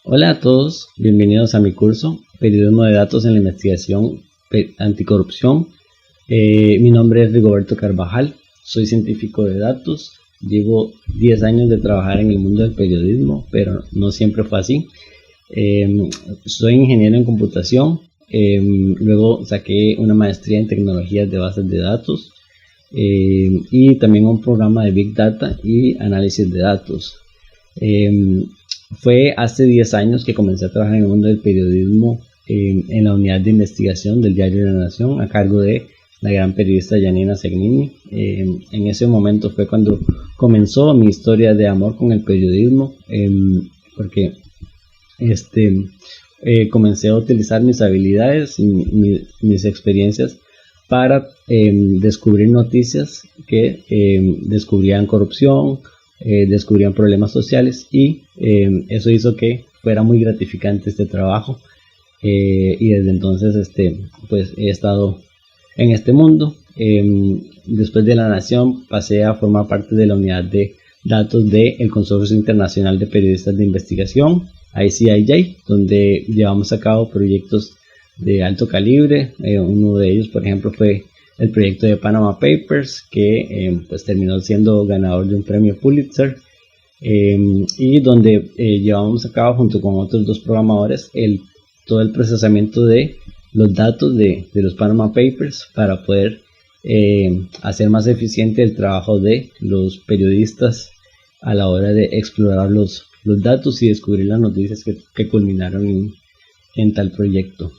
Hola a todos, bienvenidos a mi curso Periodismo de Datos en la Investigación Anticorrupción. Mi nombre es Rigoberto Carvajal, soy científico de datos, llevo 10 años de trabajar en el mundo del periodismo, pero no siempre fue así. Soy ingeniero en computación, luego saqué una maestría en tecnologías de bases de datos y también un programa de Big Data y análisis de datos. Fue hace 10 años que comencé a trabajar en el mundo del periodismo en la unidad de investigación del diario La Nación a cargo de la gran periodista Janina Segnini. En ese momento fue cuando comenzó mi historia de amor con el periodismo, porque comencé a utilizar mis habilidades y mis experiencias para descubrir noticias que descubrían corrupción, descubrían problemas sociales y eso hizo que fuera muy gratificante este trabajo y desde entonces pues he estado en este mundo. Después de La Nación pasé a formar parte de la unidad de datos del Consorcio Internacional de Periodistas de Investigación, ICIJ, donde llevamos a cabo proyectos de alto calibre. Uno de ellos, por ejemplo, fue el proyecto de Panama Papers, que pues terminó siendo ganador de un premio Pulitzer, y donde llevamos a cabo junto con otros dos programadores todo el procesamiento de los datos de los Panama Papers para poder hacer más eficiente el trabajo de los periodistas a la hora de explorar los datos y descubrir las noticias que culminaron en tal proyecto.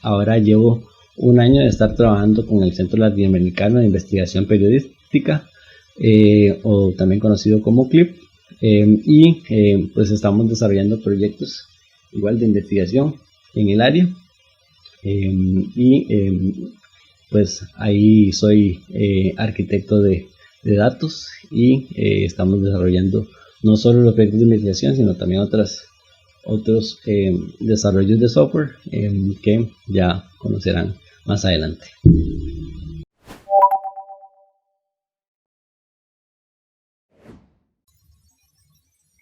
Ahora llevo un año de estar trabajando con el Centro Latinoamericano de Investigación Periodística, o también conocido como CLIP, y pues estamos desarrollando proyectos igual de investigación en el área, pues ahí soy arquitecto de datos y estamos desarrollando no solo los proyectos de investigación, sino también otros desarrollos de software que ya conocerán más adelante.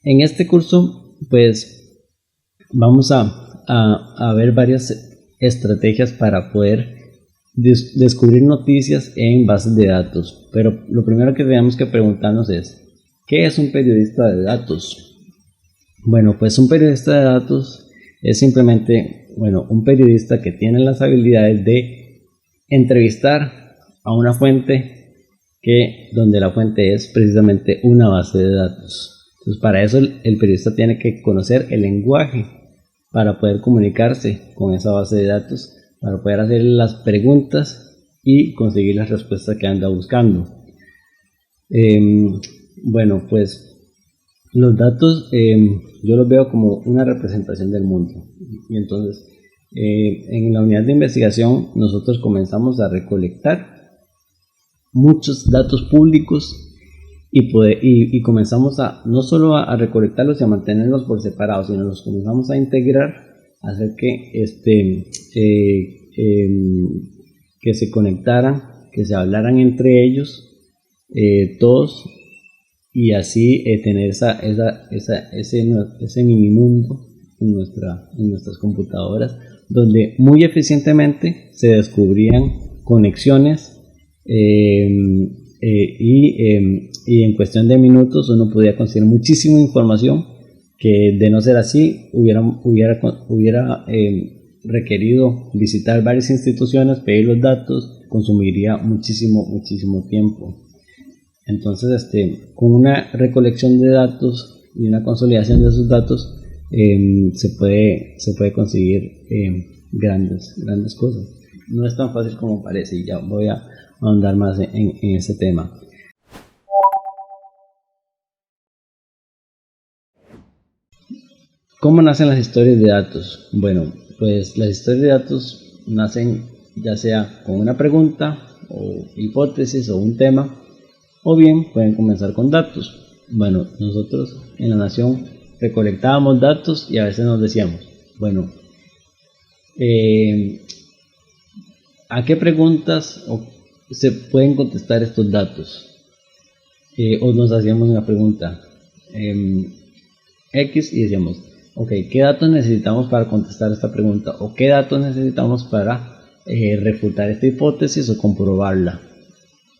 En este curso pues vamos a ver varias estrategias para poder descubrir noticias en bases de datos, pero lo primero que tenemos que preguntarnos es ¿qué es un periodista de datos? Bueno, pues un periodista de datos es simplemente, un periodista que tiene las habilidades de entrevistar a una fuente donde la fuente es precisamente una base de datos. Entonces, para eso el periodista tiene que conocer el lenguaje para poder comunicarse con esa base de datos, para poder hacer las preguntas y conseguir las respuestas que anda buscando. Pues los datos yo los veo como una representación del mundo, y entonces en la unidad de investigación nosotros comenzamos a recolectar muchos datos públicos y comenzamos no solo a recolectarlos y a mantenerlos por separado, sino los comenzamos a integrar, a hacer que se conectaran, que se hablaran entre ellos todos, y así tener ese mini mundo en nuestras computadoras, donde muy eficientemente se descubrían conexiones y en cuestión de minutos uno podía conseguir muchísima información que, de no ser así, hubiera requerido visitar varias instituciones, pedir los datos, consumiría muchísimo tiempo. Entonces, con una recolección de datos y una consolidación de esos datos, se puede conseguir grandes cosas. No es tan fácil como parece, y ya voy a ahondar más en ese tema. ¿Cómo nacen las historias de datos? Bueno, pues las historias de datos nacen ya sea con una pregunta o hipótesis o un tema, o bien pueden comenzar con datos. Bueno, nosotros en La Nación recolectábamos datos y a veces nos decíamos, ¿a qué preguntas se pueden contestar estos datos? O nos hacíamos una pregunta X y decíamos, ok, ¿qué datos necesitamos para contestar esta pregunta? ¿O qué datos necesitamos para refutar esta hipótesis o comprobarla?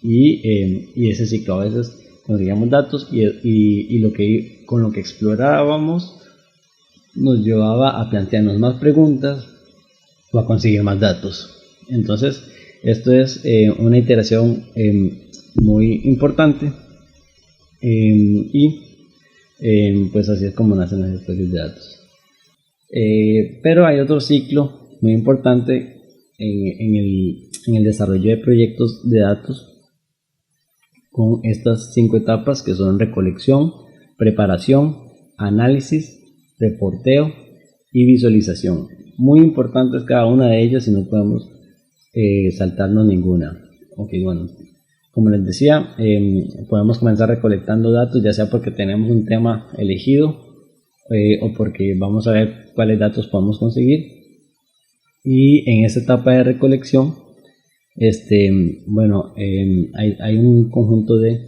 Y ese ciclo, a veces conseguíamos datos y con lo que explorábamos nos llevaba a plantearnos más preguntas o a conseguir más datos. Entonces, esto es una iteración muy importante pues así es como nacen las especies de datos. Pero hay otro ciclo muy importante en el desarrollo de proyectos de datos con estas 5 etapas que son recolección, preparación, análisis, reporteo y visualización. Muy importantes cada una de ellas y no podemos saltarnos ninguna. Ok, bueno, como les decía, podemos comenzar recolectando datos, ya sea porque tenemos un tema elegido o porque vamos a ver cuáles datos podemos conseguir. Y en esta etapa de recolección, hay un conjunto de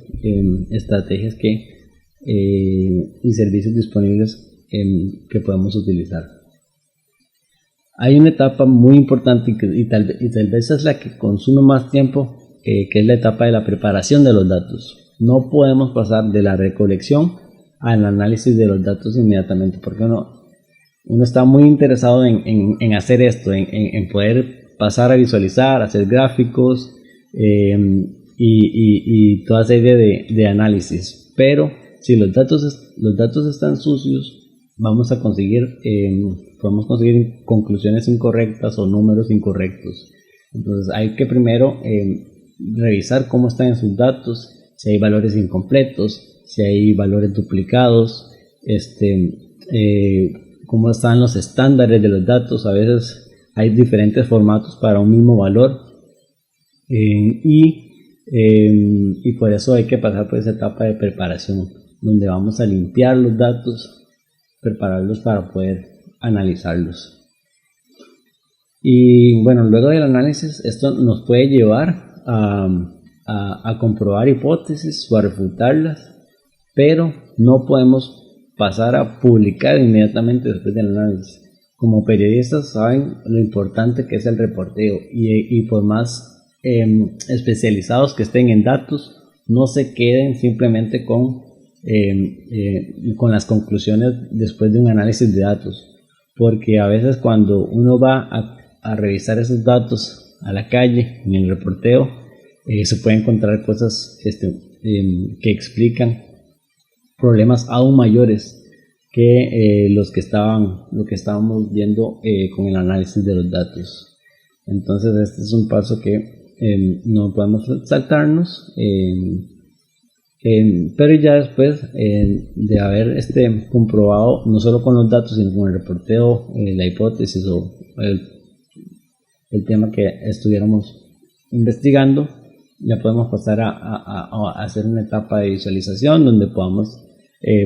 estrategias y servicios disponibles que podemos utilizar. Hay una etapa muy importante y tal vez es la que consume más tiempo, que es la etapa de la preparación de los datos. No podemos pasar de la recolección al análisis de los datos inmediatamente, porque uno está muy interesado en hacer esto, en poder pasar a visualizar, hacer gráficos y toda serie de análisis. Pero si los datos están sucios, podemos conseguir conclusiones incorrectas o números incorrectos. Entonces hay que primero revisar cómo están en sus datos, si hay valores incompletos, si hay valores duplicados, cómo están los estándares de los datos. A veces hay diferentes formatos para un mismo valor y por eso hay que pasar por esa etapa de preparación donde vamos a limpiar los datos, prepararlos para poder analizarlos. Y bueno, luego del análisis esto nos puede llevar a comprobar hipótesis o a refutarlas, pero no podemos pasar a publicar inmediatamente después del análisis. Como periodistas saben lo importante que es el reporteo y por más especializados que estén en datos, no se queden simplemente con las conclusiones después de un análisis de datos, porque a veces cuando uno va a revisar esos datos a la calle en el reporteo, se puede encontrar cosas que explican problemas aún mayores que lo que estábamos viendo con el análisis de los datos. Entonces este es un paso que no podemos saltarnos, pero ya después de haber comprobado no solo con los datos sino con el reporteo la hipótesis o el tema que estuviéramos investigando, ya podemos pasar a hacer una etapa de visualización donde podamos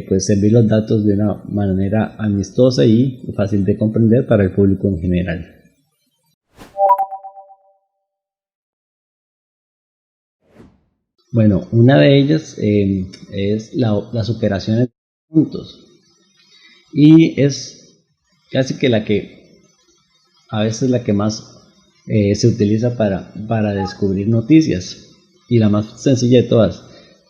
pues servir los datos de una manera amistosa y fácil de comprender para el público en general. Bueno, una de ellas es las operaciones de conjuntos y es casi que a veces la que más se utiliza para descubrir noticias y la más sencilla de todas.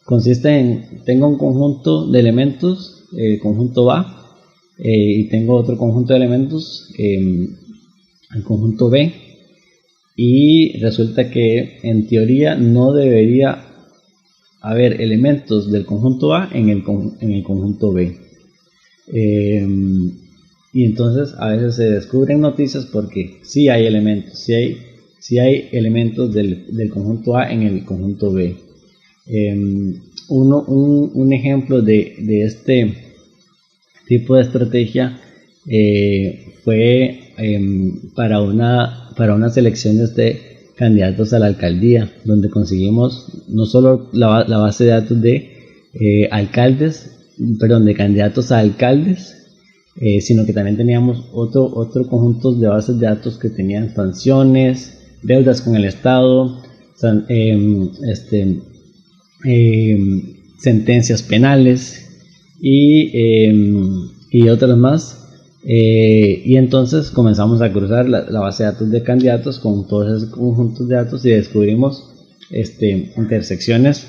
Consiste tengo un conjunto de elementos, el conjunto A, y tengo otro conjunto de elementos, el conjunto B, y resulta que en teoría no debería haber elementos del conjunto A en el conjunto B. Y entonces a veces se descubren noticias porque sí hay elementos, sí hay elementos del conjunto A en el conjunto B. Un ejemplo de este tipo de estrategia fue para unas elecciones de candidatos a la alcaldía, donde conseguimos no solo la base de datos de candidatos a alcaldes, sino que también teníamos otro conjunto de bases de datos que tenían sanciones, deudas con el Estado, sentencias penales y otras más Y entonces comenzamos a cruzar la base de datos de candidatos con todos esos conjuntos de datos y descubrimos intersecciones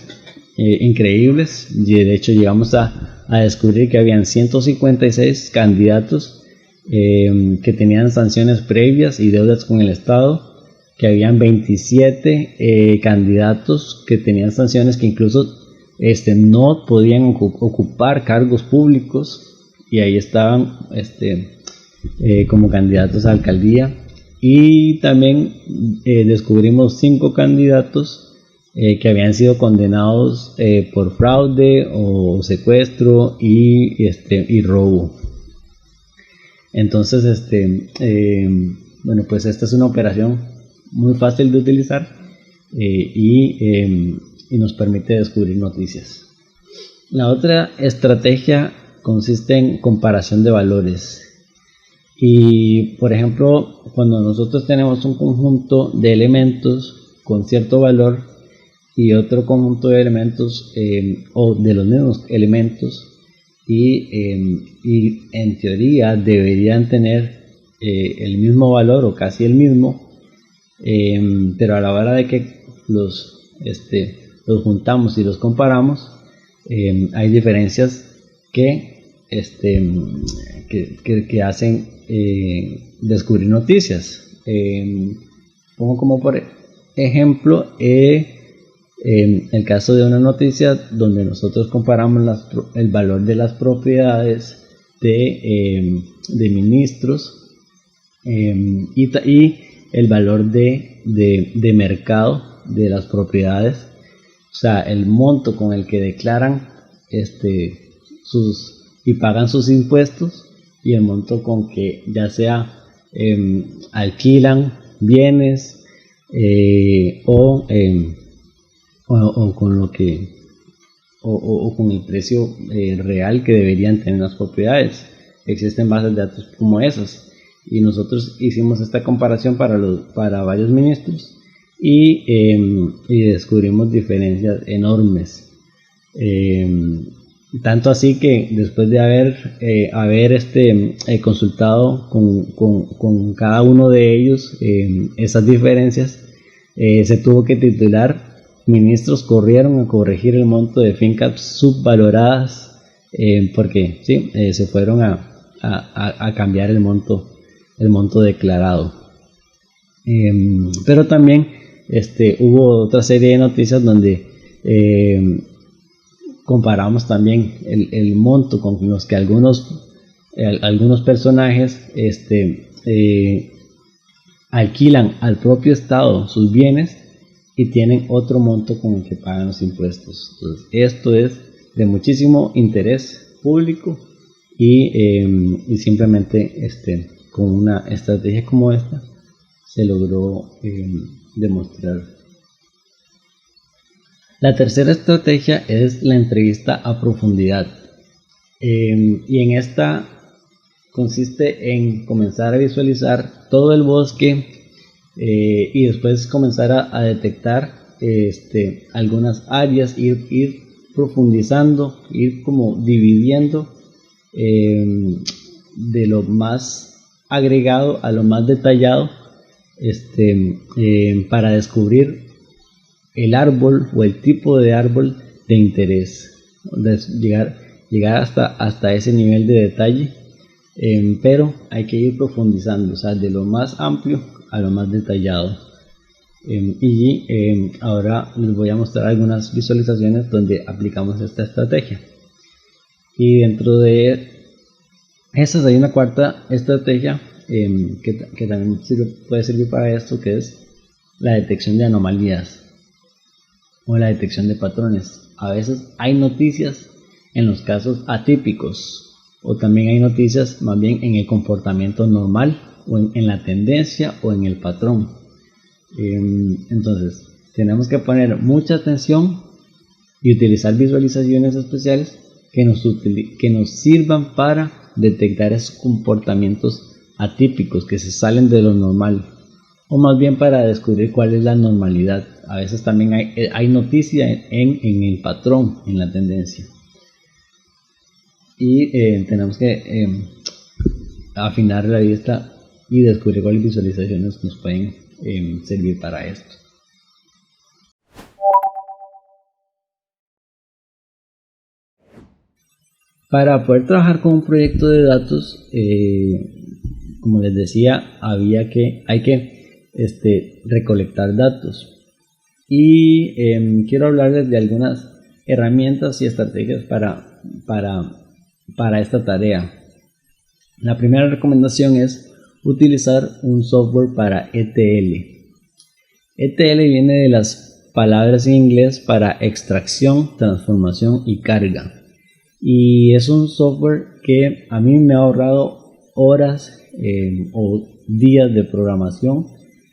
increíbles. Y de hecho llegamos a descubrir que habían 156 candidatos que tenían sanciones previas y deudas con el Estado, que habían 27 candidatos que tenían sanciones que incluso no podían ocupar cargos públicos, y ahí estaban como candidatos a alcaldía. Y también descubrimos 5 candidatos que habían sido condenados por fraude o secuestro y robo. Entonces, bueno, pues esta es una operación muy fácil de utilizar y nos permite descubrir noticias. La otra estrategia consiste en comparación de valores. Y por ejemplo, cuando nosotros tenemos un conjunto de elementos con cierto valor y otro conjunto de elementos o de los mismos elementos, y en teoría deberían tener el mismo valor o casi el mismo, pero a la hora de que los juntamos y los comparamos, hay diferencias que hacen descubrir noticias. Pongo como por ejemplo el caso de una noticia donde nosotros comparamos el valor de las propiedades de ministros y el valor de mercado de las propiedades, o sea, el monto con el que declaran y pagan sus impuestos, y el monto con que ya sea alquilan bienes o con lo que o con el precio real que deberían tener las propiedades. Existen bases de datos como esas, y nosotros hicimos esta comparación para varios ministros y descubrimos diferencias enormes. Tanto así que después de haber consultado con cada uno de ellos esas diferencias, se tuvo que titular: ministros corrieron a corregir el monto de fincas subvaloradas, porque sí, se fueron a cambiar el monto declarado. Pero también hubo otra serie de noticias donde comparamos también el monto con los que algunos personajes alquilan al propio Estado sus bienes y tienen otro monto con el que pagan los impuestos. Entonces, esto es de muchísimo interés público y simplemente con una estrategia como esta se logró demostrar. La tercera estrategia es la entrevista a profundidad, y en esta consiste en comenzar a visualizar todo el bosque y después comenzar a detectar algunas áreas, ir profundizando, ir como dividiendo de lo más agregado a lo más detallado, para descubrir el árbol o el tipo de árbol de interés, llegar hasta ese nivel de detalle, pero hay que ir profundizando, o sea, de lo más amplio a lo más detallado. Ahora les voy a mostrar algunas visualizaciones donde aplicamos esta estrategia, y dentro de esas hay una cuarta estrategia que también puede servir para esto, que es la detección de anomalías o la detección de patrones. A veces hay noticias en los casos atípicos, o también hay noticias más bien en el comportamiento normal o en la tendencia o en el patrón. Entonces tenemos que poner mucha atención y utilizar visualizaciones especiales que nos sirvan para detectar esos comportamientos atípicos que se salen de lo normal, o más bien para descubrir cuál es la normalidad. A veces también hay noticia en el patrón, en la tendencia, y tenemos que afinar la vista y descubrir cuáles visualizaciones nos pueden servir para esto. Para poder trabajar con un proyecto de datos, como les decía, hay que recolectar datos. Y quiero hablarles de algunas herramientas y estrategias para esta tarea. La primera recomendación es utilizar un software para ETL. ETL viene de las palabras en inglés para extracción, transformación y carga. Y es un software que a mí me ha ahorrado horas o días de programación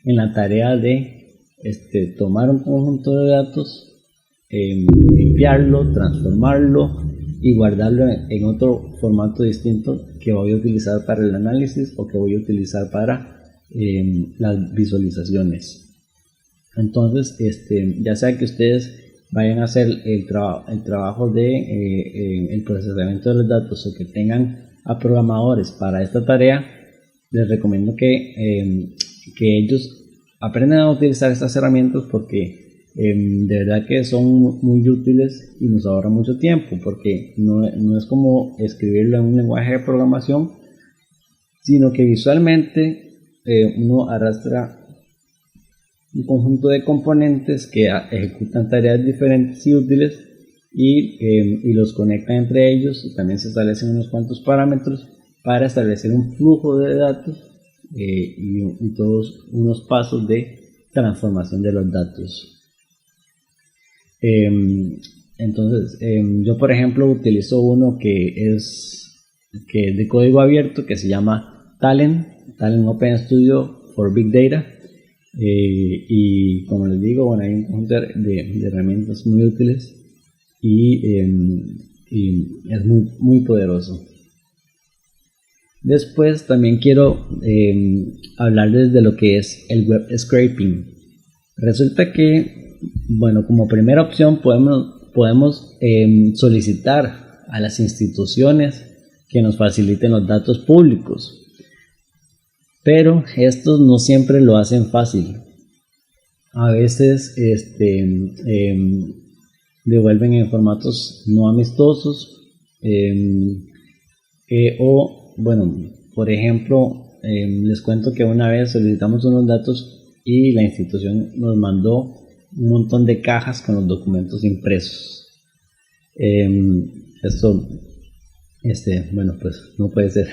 en la tarea de tomar un conjunto de datos, limpiarlo, transformarlo y guardarlo en otro formato distinto que voy a utilizar para el análisis o que voy a utilizar para las visualizaciones. Entonces, ya sea que ustedes vayan a hacer el trabajo de el procesamiento de los datos o que tengan a programadores para esta tarea, les recomiendo que ellos aprendan a utilizar estas herramientas porque de verdad que son muy útiles y nos ahorran mucho tiempo, porque no es como escribirlo en un lenguaje de programación, sino que visualmente uno arrastra un conjunto de componentes que ejecutan tareas diferentes y útiles y los conectan entre ellos, y también se establecen unos cuantos parámetros para establecer un flujo de datos y todos unos pasos de transformación de los datos. Entonces, yo por ejemplo utilizo uno que es de código abierto, que se llama Talent Open Studio for Big Data. Y como les digo, bueno, hay un conjunto de herramientas muy útiles y es muy poderoso. Después también quiero hablarles de lo que es el web scraping. Resulta que, bueno, como primera opción podemos solicitar a las instituciones que nos faciliten los datos públicos. Pero estos no siempre lo hacen fácil. A veces devuelven en formatos no amistosos. Por ejemplo, les cuento que una vez solicitamos unos datos y la institución nos mandó un montón de cajas con los documentos impresos. Esto, pues no puede ser.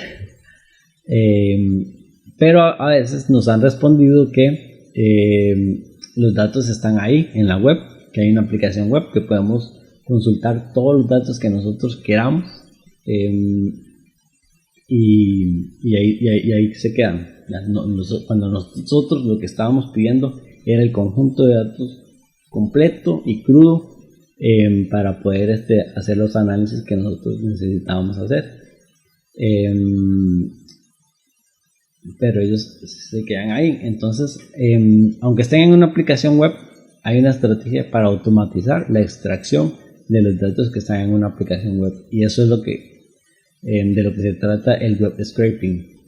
Pero a veces nos han respondido que los datos están ahí en la web, que hay una aplicación web que podemos consultar todos los datos que nosotros queramos y ahí se quedan. Cuando nosotros lo que estábamos pidiendo era el conjunto de datos completo y crudo para poder hacer los análisis que nosotros necesitábamos hacer. Pero ellos se quedan ahí. Entonces, aunque estén en una aplicación web, hay una estrategia para automatizar la extracción de los datos que están en una aplicación web, y eso es de lo que se trata el web scraping.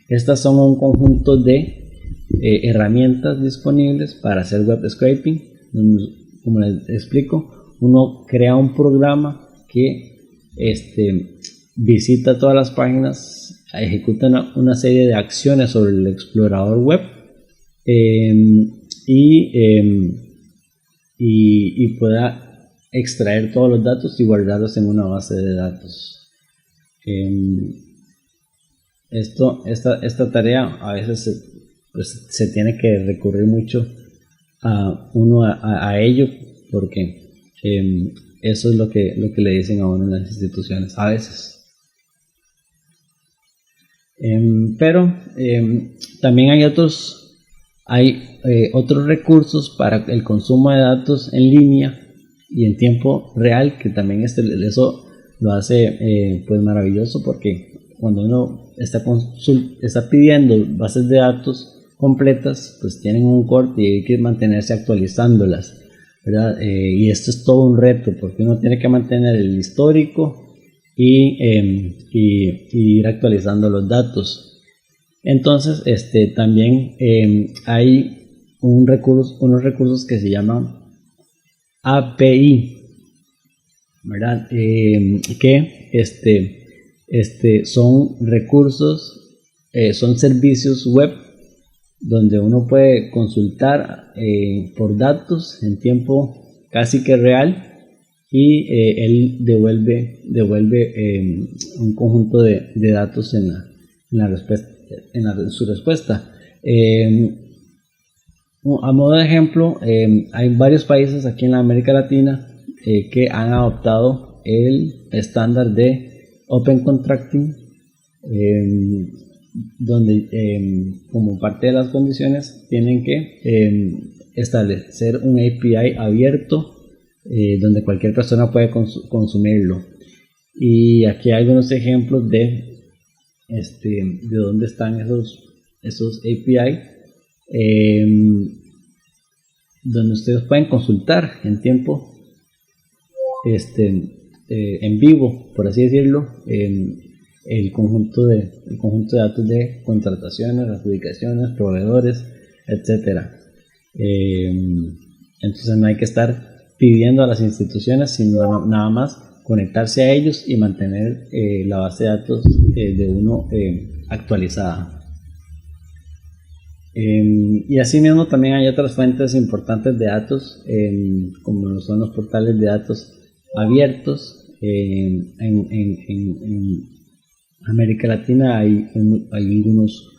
Estas son un conjunto de herramientas disponibles para hacer web scraping. Como les explico, uno crea un programa que visita todas las páginas, ejecuta una serie de acciones sobre el explorador web y pueda extraer todos los datos y guardarlos en una base de datos. Esta tarea a veces se tiene que recurrir mucho a ello, porque eso es lo que le dicen a uno en las instituciones a veces. Pero también hay otros recursos para el consumo de datos en línea y en tiempo real, que también eso lo hace pues maravilloso, porque cuando uno está pidiendo bases de datos completas, pues tienen un corte y hay que mantenerse actualizándolas, ¿verdad? Y esto es todo un reto, porque uno tiene que mantener el histórico y ir actualizando los datos. Entonces también hay unos recursos que se llaman API, ¿verdad? Que son recursos, son servicios web donde uno puede consultar por datos en tiempo casi que real, y él devuelve un conjunto de datos en su respuesta. A modo de ejemplo, hay varios países aquí en la América Latina que han adoptado el estándar de Open Contracting, donde como parte de las condiciones tienen que establecer un API abierto donde cualquier persona puede consumirlo. Y aquí hay algunos ejemplos de dónde están esos API, donde ustedes pueden consultar en tiempo en vivo, por así decirlo, el conjunto de datos de contrataciones, adjudicaciones, proveedores, etcétera. Entonces no hay que estar pidiendo a las instituciones, sino nada más conectarse a ellos y mantener la base de datos de uno actualizada. Y asimismo también hay otras fuentes importantes de datos, como son los portales de datos abiertos. En América Latina hay algunos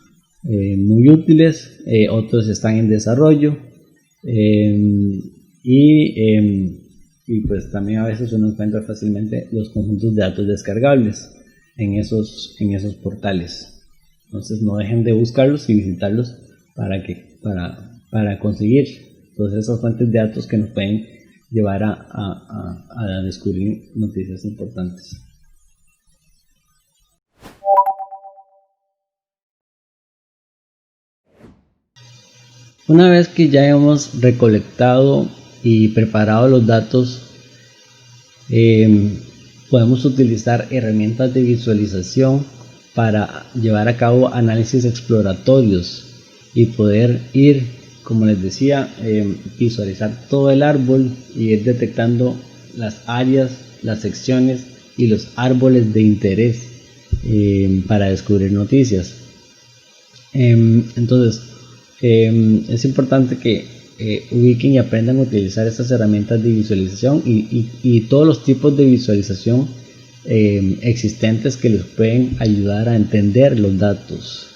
muy útiles, otros están en desarrollo, y pues también a veces uno encuentra fácilmente los conjuntos de datos descargables en esos portales. Entonces no dejen de buscarlos y visitarlos para conseguir todas esas fuentes de datos que nos pueden llevar a descubrir noticias importantes. Una vez que ya hemos recolectado y preparado los datos, podemos utilizar herramientas de visualización para llevar a cabo análisis exploratorios y poder ir, como les decía, visualizar todo el árbol y ir detectando las áreas, las secciones y los árboles de interés para descubrir noticias. Entonces es importante que ubiquen y aprendan a utilizar estas herramientas de visualización y todos los tipos de visualización existentes que les pueden ayudar a entender los datos.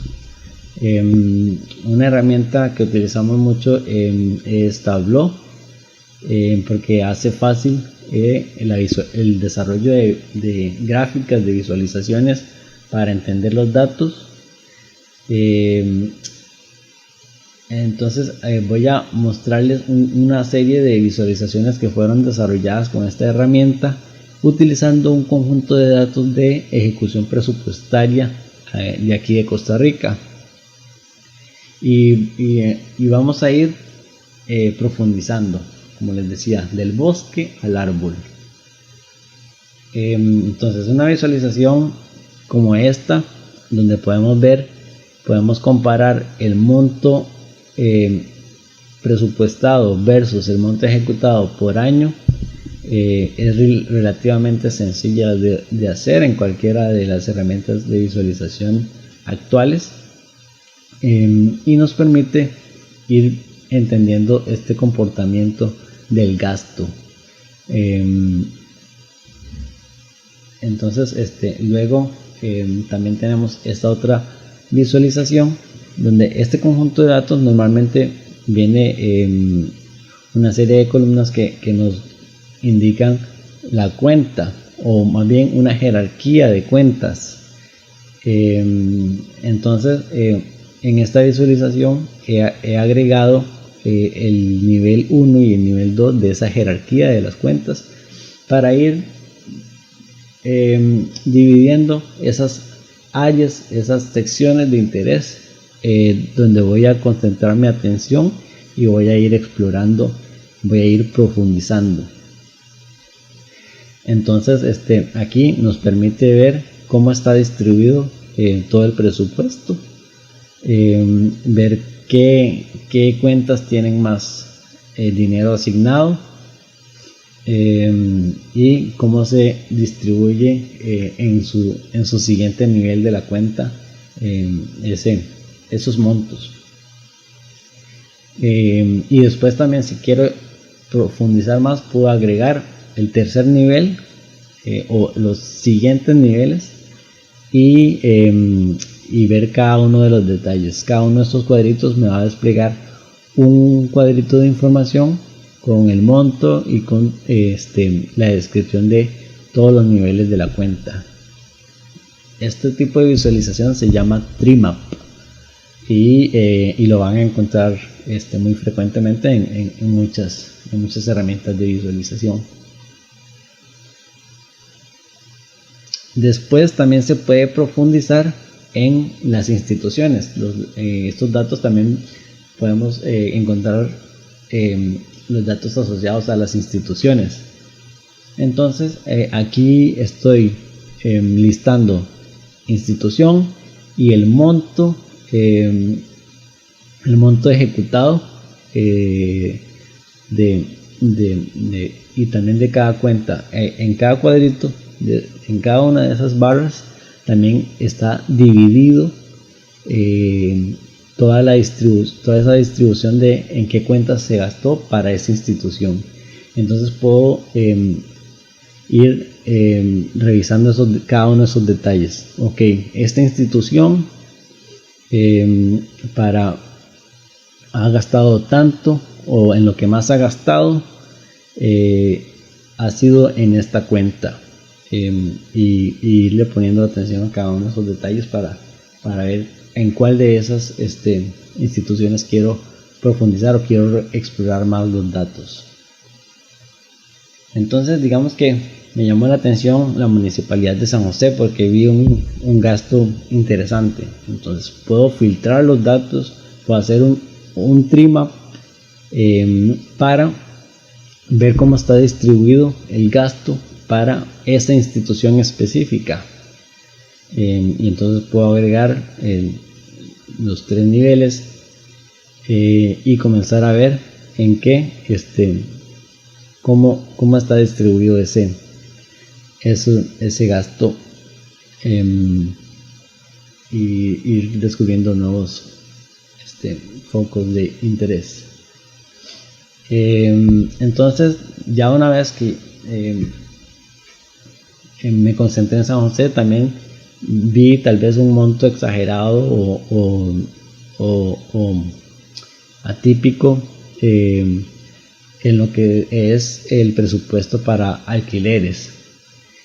Una herramienta que utilizamos mucho es Tableau, porque hace fácil el desarrollo de gráficas, de visualizaciones para entender los datos. Entonces voy a mostrarles una serie de visualizaciones que fueron desarrolladas con esta herramienta utilizando un conjunto de datos de ejecución presupuestaria de aquí de Costa Rica, y vamos a ir profundizando, como les decía, del bosque al árbol. Entonces una visualización como esta, donde podemos comparar el monto presupuestado versus el monto ejecutado por año, es relativamente sencilla de hacer en cualquiera de las herramientas de visualización actuales, y nos permite ir entendiendo este comportamiento del gasto. Entonces luego también tenemos esta otra visualización donde este conjunto de datos normalmente viene una serie de columnas que nos indican la cuenta, o más bien una jerarquía de cuentas. Entonces en esta visualización he agregado el nivel 1 y el nivel 2 de esa jerarquía de las cuentas para ir dividiendo esas áreas, esas secciones de interés donde voy a concentrar mi atención y voy a ir explorando, voy a ir profundizando. Entonces aquí nos permite ver cómo está distribuido todo el presupuesto, ver qué cuentas tienen más dinero asignado, y cómo se distribuye en su siguiente nivel de la cuenta esos montos. Y después también, si quiero profundizar más, puedo agregar el tercer nivel o los siguientes niveles y ver cada uno de los detalles. Cada uno de estos cuadritos me va a desplegar un cuadrito de información con el monto y con la descripción de todos los niveles de la cuenta. Este tipo de visualización se llama Trimap y lo van a encontrar muy frecuentemente en muchas herramientas de visualización. Después también se puede profundizar en las instituciones. Estos datos también podemos encontrar los datos asociados a las instituciones. Entonces aquí estoy listando institución y el monto ejecutado y también de cada cuenta. En cada cuadrito, en cada una de esas barras también está dividido toda esa distribución de en qué cuentas se gastó para esa institución. Entonces puedo ir revisando cada uno de esos detalles. Ok, esta institución ha gastado tanto, o en lo que más ha gastado ha sido en esta cuenta, y irle poniendo atención a cada uno de esos detalles para ver en cuál de esas instituciones quiero profundizar o quiero explorar más los datos. Entonces digamos que me llamó la atención la Municipalidad de San José porque vi un gasto interesante. Entonces puedo filtrar los datos, puedo hacer un trimap para ver cómo está distribuido el gasto para esa institución específica. Y entonces puedo agregar los 3 niveles y comenzar a ver en qué cómo está distribuido ese gasto, y ir descubriendo nuevos focos de interés. Entonces ya una vez que me concentré en San José, también vi tal vez un monto exagerado o atípico en lo que es el presupuesto para alquileres.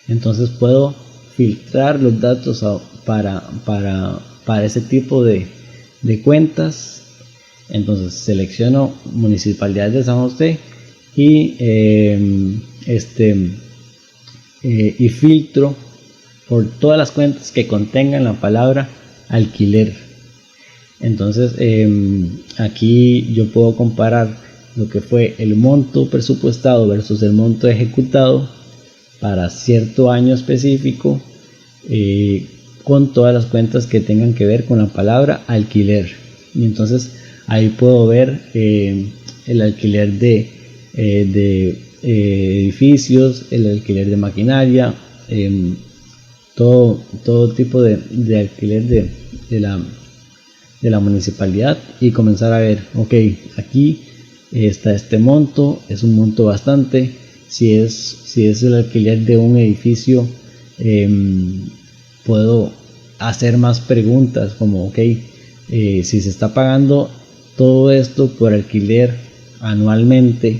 Entonces puedo filtrar los datos para ese tipo de cuentas. Entonces selecciono Municipalidad de San José y filtro por todas las cuentas que contengan la palabra alquiler. Entonces aquí yo puedo comparar lo que fue el monto presupuestado versus el monto ejecutado para cierto año específico, con todas las cuentas que tengan que ver con la palabra alquiler. Y entonces ahí puedo ver el alquiler de edificios, el alquiler de maquinaria, todo tipo de alquiler de la municipalidad, y comenzar a ver, ok, aquí está este monto, es un monto bastante. Si es el alquiler de un edificio, puedo hacer más preguntas como, ok, si se está pagando todo esto por alquiler anualmente,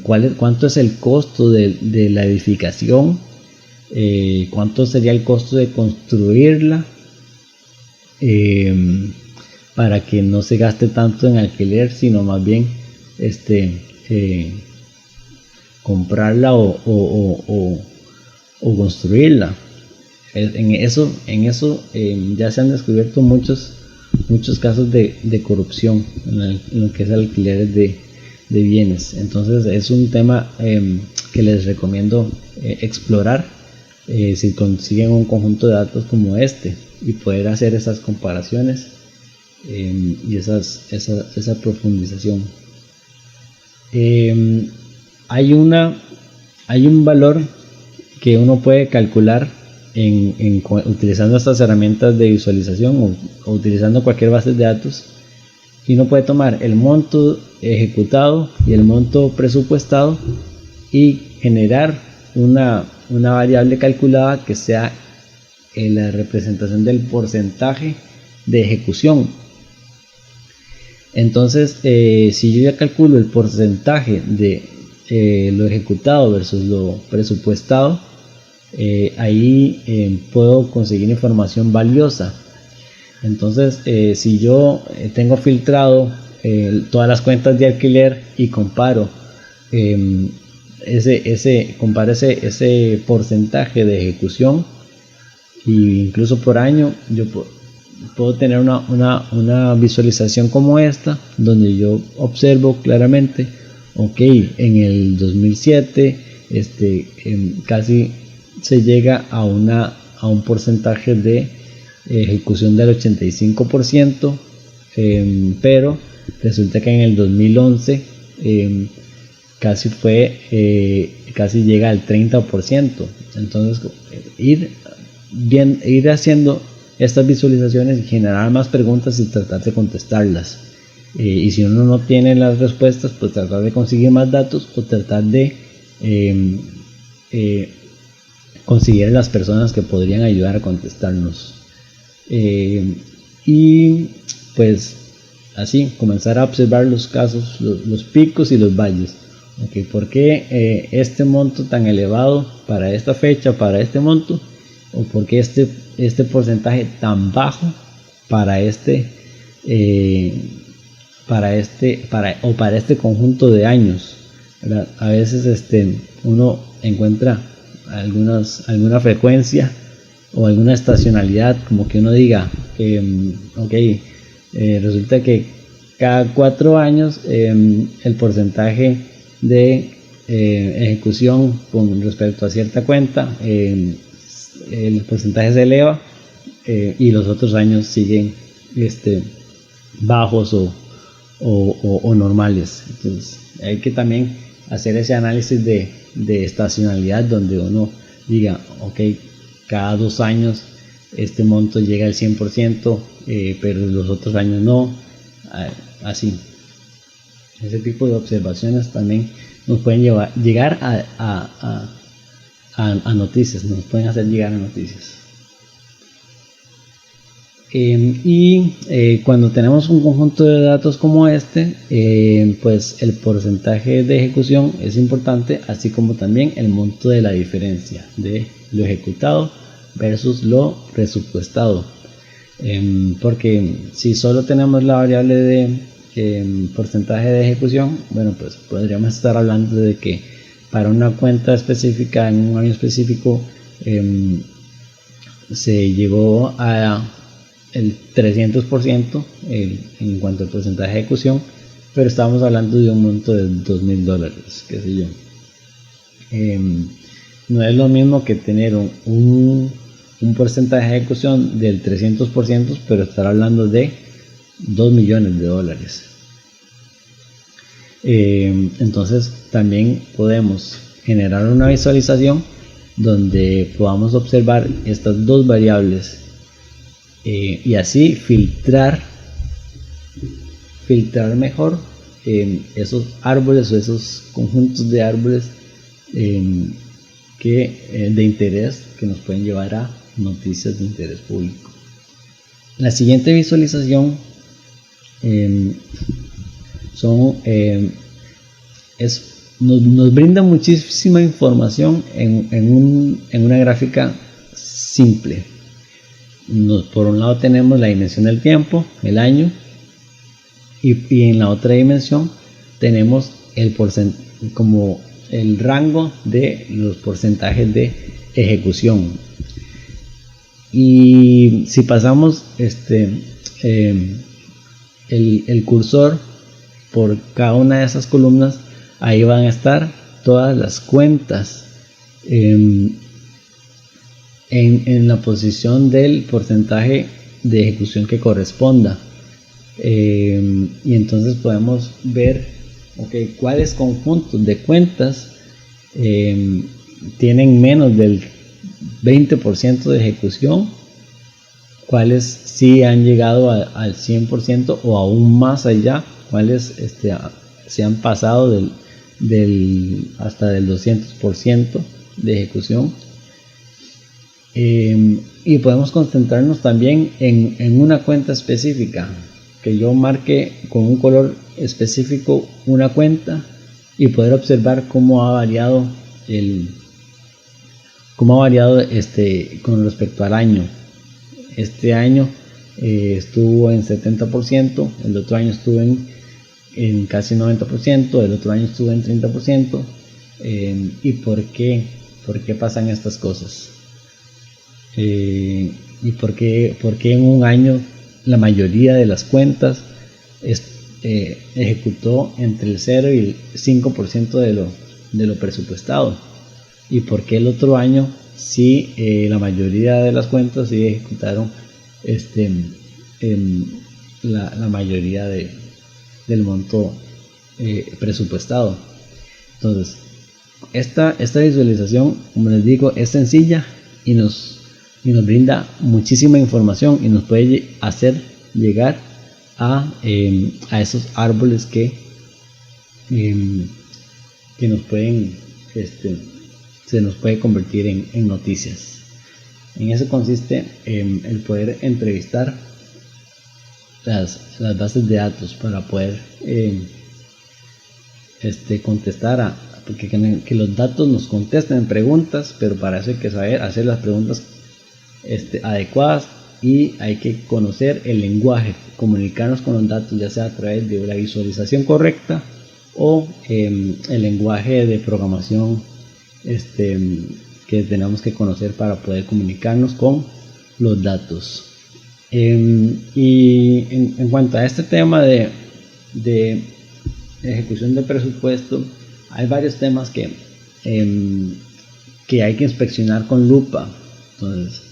¿cuánto es el costo de la edificación? ¿Cuánto sería el costo de construirla? Para que no se gaste tanto en alquiler, sino más bien comprarla o construirla. En eso ya se han descubierto muchos casos de corrupción en lo que es alquileres de bienes. Entonces es un tema que les recomiendo explorar si consiguen un conjunto de datos como este y poder hacer esas comparaciones y esa profundización. Hay un valor que uno puede calcular utilizando estas herramientas de visualización o utilizando cualquier base de datos, y uno puede tomar el monto ejecutado y el monto presupuestado y generar una variable calculada que sea la representación del porcentaje de ejecución. Entonces, si yo ya calculo el porcentaje de lo ejecutado versus lo presupuestado, ahí puedo conseguir información valiosa. Entonces, si yo tengo filtrado todas las cuentas de alquiler y comparo ese porcentaje de ejecución, e incluso por año, yo puedo tener una visualización como esta, donde yo observo claramente, ok, en el 2007 casi se llega a un porcentaje de ejecución del 85%, pero resulta que en el 2011 casi llega al 30%. Entonces, ir haciendo estas visualizaciones y generar más preguntas y tratar de contestarlas, y si uno no tiene las respuestas, pues tratar de conseguir más datos o tratar de conseguir las personas que podrían ayudar a contestarnos, y pues así comenzar a observar los casos, los picos y los valles. Okay, ¿por qué este monto tan elevado para esta fecha, para este monto? ¿O por qué este porcentaje tan bajo para este conjunto de años, ¿verdad? A veces uno encuentra alguna frecuencia o alguna estacionalidad, como que uno diga, resulta que cada 4 años el porcentaje de ejecución con respecto a cierta cuenta, el porcentaje se eleva, y los otros años siguen bajos o normales. Entonces hay que también hacer ese análisis de estacionalidad, donde uno diga, ok, cada 2 años este monto llega al 100%, pero los otros años no, así. Ese tipo de observaciones también nos pueden llegar a noticias, nos pueden hacer llegar a noticias. Cuando tenemos un conjunto de datos como este, pues el porcentaje de ejecución es importante, así como también el monto de la diferencia de lo ejecutado versus lo presupuestado, porque si solo tenemos la variable de porcentaje de ejecución, bueno, pues podríamos estar hablando de que para una cuenta específica en un año específico se llegó a el 300% en cuanto al porcentaje de ejecución, pero estamos hablando de un monto de $2,000, qué sé yo. No es lo mismo que tener un porcentaje de ejecución del 300%, pero estar hablando de $2 millones. Entonces también podemos generar una visualización donde podamos observar estas dos variables, y así filtrar mejor esos árboles o esos conjuntos de árboles de interés que nos pueden llevar a noticias de interés público. La siguiente visualización nos brinda muchísima información en una gráfica simple. Por un lado tenemos la dimensión del tiempo, el año, y en la otra dimensión tenemos como el rango de los porcentajes de ejecución. Y si pasamos el cursor por cada una de esas columnas, ahí van a estar todas las cuentas en la posición del porcentaje de ejecución que corresponda. Y entonces podemos ver cuáles conjuntos de cuentas tienen menos del 20% de ejecución, cuáles sí han llegado al 100% o aún más allá, cuáles se han pasado hasta del 200% de ejecución. Y podemos concentrarnos también en una cuenta específica, que yo marque con un color específico una cuenta y poder observar cómo ha variado con respecto al año. Este año estuvo en 70%, el otro año estuvo en casi 90%, el otro año estuvo en 30%. ¿Y por qué pasan estas cosas? ¿Y por qué en un año la mayoría de las cuentas ejecutó entre el 0 y el 5% de lo presupuestado? ¿Y por qué el otro año sí la mayoría de las cuentas sí ejecutaron la mayoría del monto presupuestado? Entonces, esta visualización, como les digo, es sencilla y nos brinda muchísima información y nos puede hacer llegar a esos árboles que nos pueden se nos puede convertir en noticias. En eso consiste el poder entrevistar las bases de datos para poder contestar que los datos nos contesten preguntas, pero para eso hay que saber hacer las preguntas adecuadas y hay que conocer el lenguaje, comunicarnos con los datos, ya sea a través de la visualización correcta o el lenguaje de programación que tenemos que conocer para poder comunicarnos con los datos. Y en cuanto a este tema de ejecución de presupuesto, hay varios temas que hay que inspeccionar con lupa. Entonces,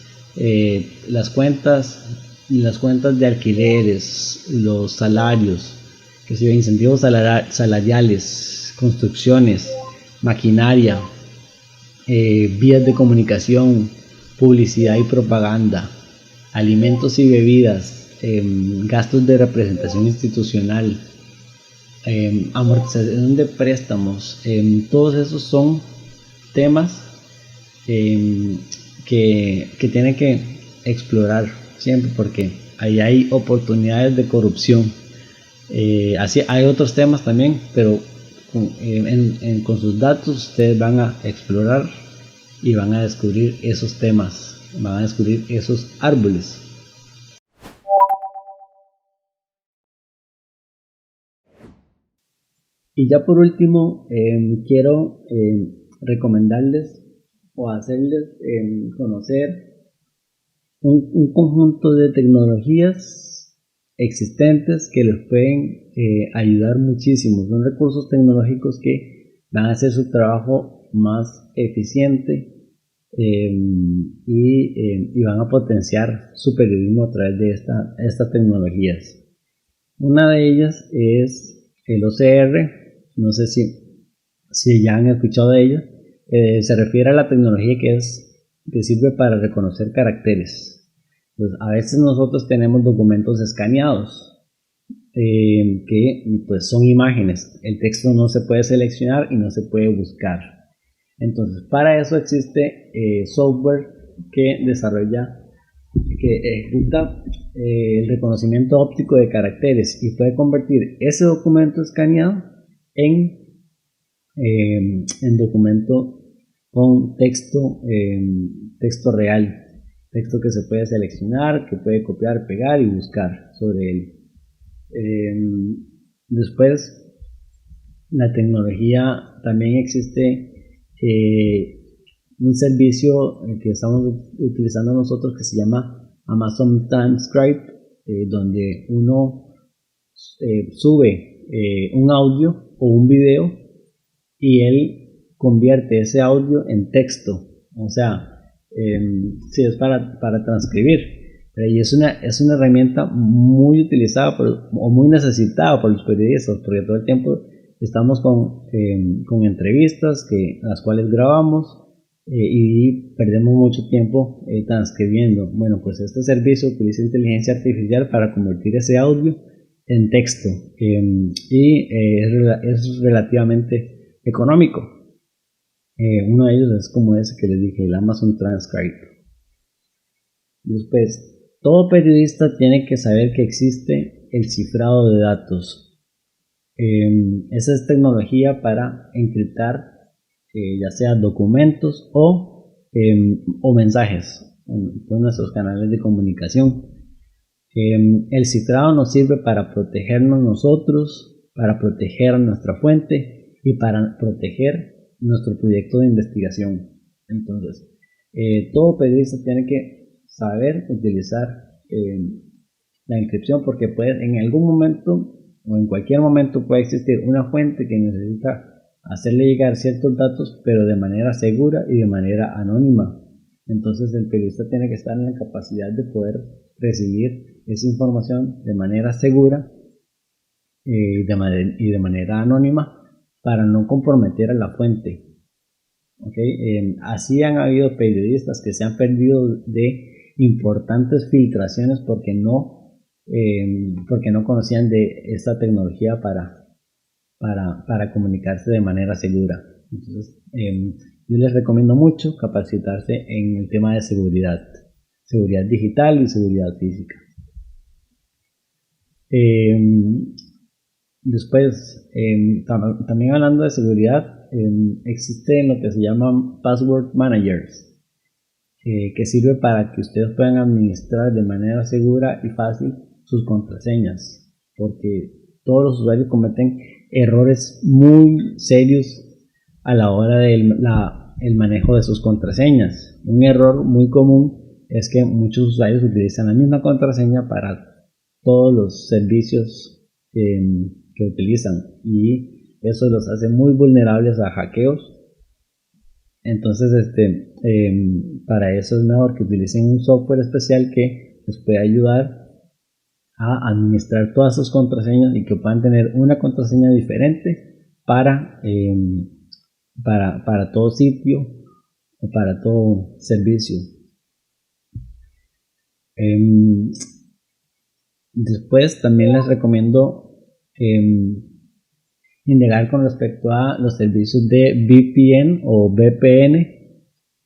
las cuentas de alquileres, los salarios, incentivos salariales, construcciones, maquinaria, vías de comunicación, publicidad y propaganda, alimentos y bebidas, gastos de representación institucional, amortización de préstamos, todos esos son temas que tiene que explorar siempre, porque ahí hay oportunidades de corrupción. Así hay otros temas también, pero con sus datos ustedes van a explorar y van a descubrir esos temas, van a descubrir esos árboles. Y ya por último, quiero recomendarles o hacerles conocer un conjunto de tecnologías existentes que les pueden ayudar muchísimo. Son recursos tecnológicos que van a hacer su trabajo más eficiente y van a potenciar su periodismo a través de estas tecnologías. Una de ellas es el OCR. No sé si ya han escuchado de ella. Se refiere a la tecnología que sirve para reconocer caracteres. Pues a veces nosotros tenemos documentos escaneados que pues son imágenes. El texto no se puede seleccionar y no se puede buscar. Entonces, para eso existe software que ejecuta el reconocimiento óptico de caracteres y puede convertir ese documento escaneado en documento con texto real, texto que se puede seleccionar, que puede copiar, pegar y buscar sobre él. Después, la tecnología, también existe un servicio que estamos utilizando nosotros que se llama Amazon Transcribe, donde uno sube un audio o un video y él convierte ese audio en texto, o sea, sí, es para transcribir. Y es una herramienta muy utilizada o muy necesitada por los periodistas, porque todo el tiempo estamos con entrevistas las cuales grabamos y perdemos mucho tiempo transcribiendo. Bueno, pues este servicio utiliza inteligencia artificial para convertir ese audio en texto es relativamente económico. Uno de ellos es como ese que les dije, el Amazon Transcribe. Después, todo periodista tiene que saber que existe el cifrado de datos. Esa es tecnología para encriptar ya sea documentos o mensajes en todos nuestros canales de comunicación. El cifrado nos sirve para protegernos nosotros, para proteger nuestra fuente y para proteger nuestro proyecto de investigación. Entonces, todo periodista tiene que saber utilizar la encripción, porque en algún momento o en cualquier momento puede existir una fuente que necesita hacerle llegar ciertos datos, pero de manera segura y de manera anónima. Entonces el periodista tiene que estar en la capacidad de poder recibir esa información de manera segura y de manera anónima para no comprometer a la fuente. Así han habido periodistas que se han perdido de importantes filtraciones porque no conocían de esta tecnología para comunicarse de manera segura. Entonces, yo les recomiendo mucho capacitarse en el tema de seguridad digital y seguridad física. Después, también hablando de seguridad, existen lo que se llaman password managers, que sirve para que ustedes puedan administrar de manera segura y fácil sus contraseñas, porque todos los usuarios cometen errores muy serios a la hora del manejo de sus contraseñas. Un error muy común es que muchos usuarios utilizan la misma contraseña para todos los servicios que utilizan, y eso los hace muy vulnerables a hackeos. Entonces para eso es mejor que utilicen un software especial que les pueda ayudar a administrar todas sus contraseñas y que puedan tener una contraseña diferente para todo sitio o para todo servicio. Después también les recomiendo indagar con respecto a los servicios de VPN o VPN,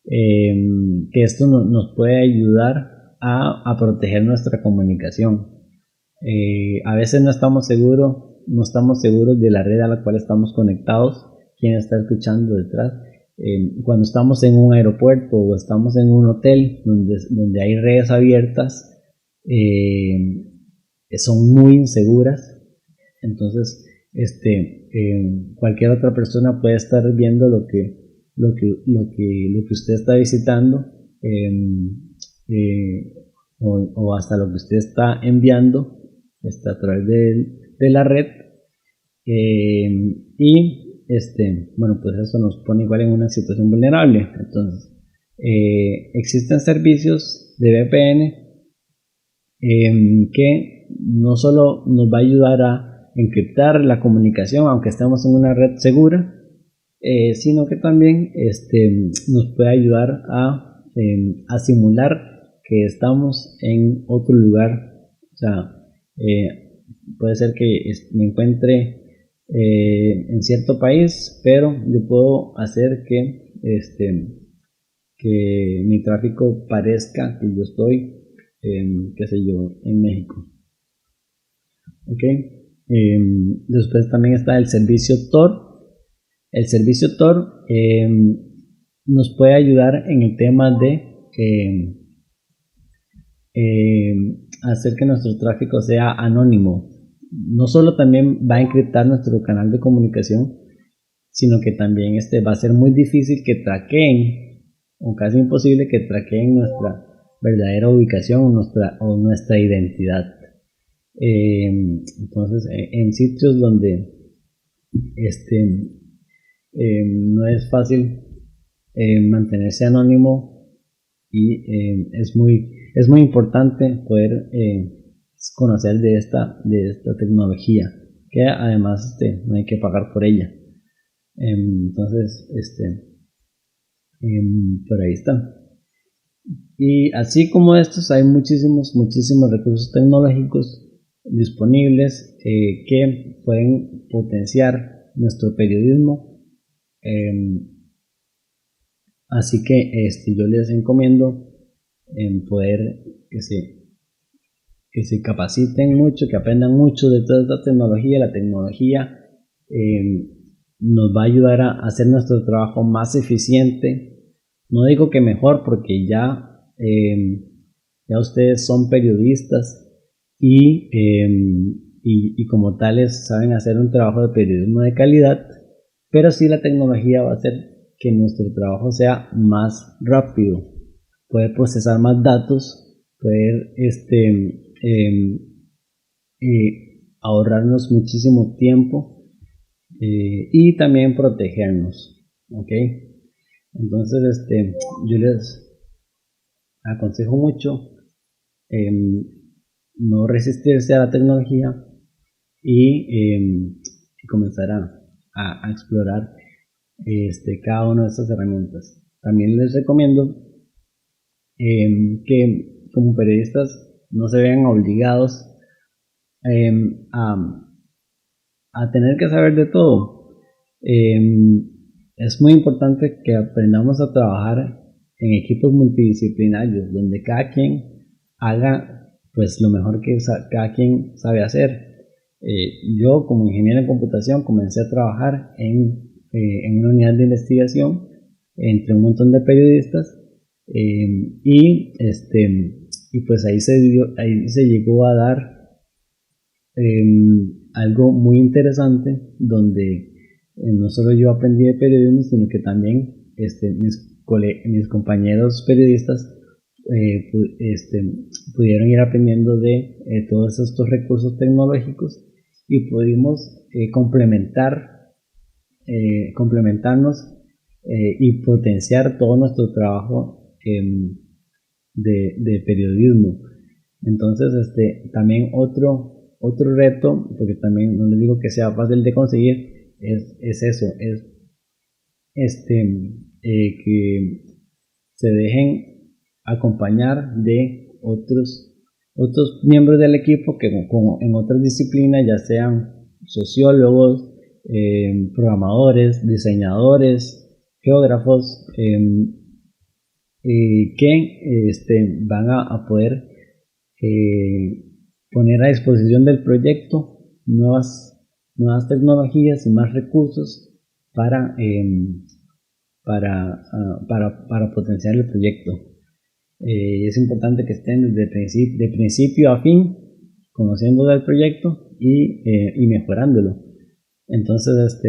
que esto nos puede ayudar a proteger nuestra comunicación. A veces no estamos seguros de la red a la cual estamos conectados, quién está escuchando detrás. Cuando estamos en un aeropuerto o estamos en un hotel donde hay redes abiertas, son muy inseguras. Entonces cualquier otra persona puede estar viendo lo que usted está visitando, o hasta lo que usted está enviando a través de la red, bueno, pues eso nos pone igual en una situación vulnerable. Entonces existen servicios de VPN que no solo nos va a ayudar a encriptar la comunicación aunque estemos en una red segura, sino que también nos puede ayudar a simular que estamos en otro lugar. O sea, puede ser que me encuentre en cierto país, pero yo puedo hacer que mi tráfico parezca que yo estoy qué sé yo, en México. Después también está el servicio Tor. El servicio Tor nos puede ayudar en el tema de hacer que nuestro tráfico sea anónimo. No solo también va a encriptar nuestro canal de comunicación, sino que también va a ser muy difícil que traqueen, o casi imposible que traqueen nuestra verdadera ubicación o nuestra identidad. Entonces, en sitios donde no es fácil mantenerse anónimo y es muy importante poder conocer de esta tecnología, que además no hay que pagar por ella. Entonces, por ahí está. Y así como estos, hay muchísimos recursos tecnológicos disponibles que pueden potenciar nuestro periodismo. Así que yo les encomiendo en poder que se capaciten mucho, que aprendan mucho de toda esta tecnología. La tecnología nos va a ayudar a hacer nuestro trabajo más eficiente. No digo que mejor, porque ya ustedes son periodistas y como tales saben hacer un trabajo de periodismo de calidad, pero sí la tecnología va a hacer que nuestro trabajo sea más rápido, poder procesar más datos, poder ahorrarnos muchísimo tiempo y también protegernos, ¿ok? Entonces yo les aconsejo mucho no resistirse a la tecnología y comenzar a explorar cada una de estas herramientas. También les recomiendo que como periodistas no se vean obligados a tener que saber de todo. Es muy importante que aprendamos a trabajar en equipos multidisciplinarios, donde cada quien haga pues lo mejor que cada quien sabe hacer. Yo como ingeniero en computación comencé a trabajar en una unidad de investigación entre un montón de periodistas y pues ahí se llegó a dar algo muy interesante, donde no solo yo aprendí de periodismo, sino que también mis compañeros periodistas pudieron ir aprendiendo de todos estos recursos tecnológicos y pudimos complementarnos y potenciar todo nuestro trabajo de periodismo. Entonces, también otro reto, porque también no les digo que sea fácil de conseguir, es eso, que se dejen acompañar de otros miembros del equipo que en otras disciplinas, ya sean sociólogos, programadores, diseñadores, geógrafos, que van a poder poner a disposición del proyecto nuevas tecnologías y más recursos para potenciar el proyecto. Es importante que estén de principio a fin conociendo del proyecto y mejorándolo. Entonces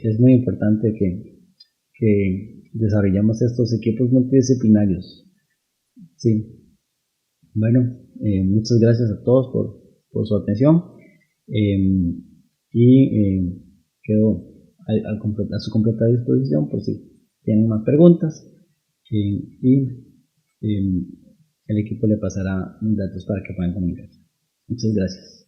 es muy importante que desarrollemos estos equipos multidisciplinarios. Sí. Bueno, muchas gracias a todos por su atención quedo a su completa disposición por si tienen más preguntas y el equipo le pasará mis datos para que puedan comunicarse. Muchas gracias.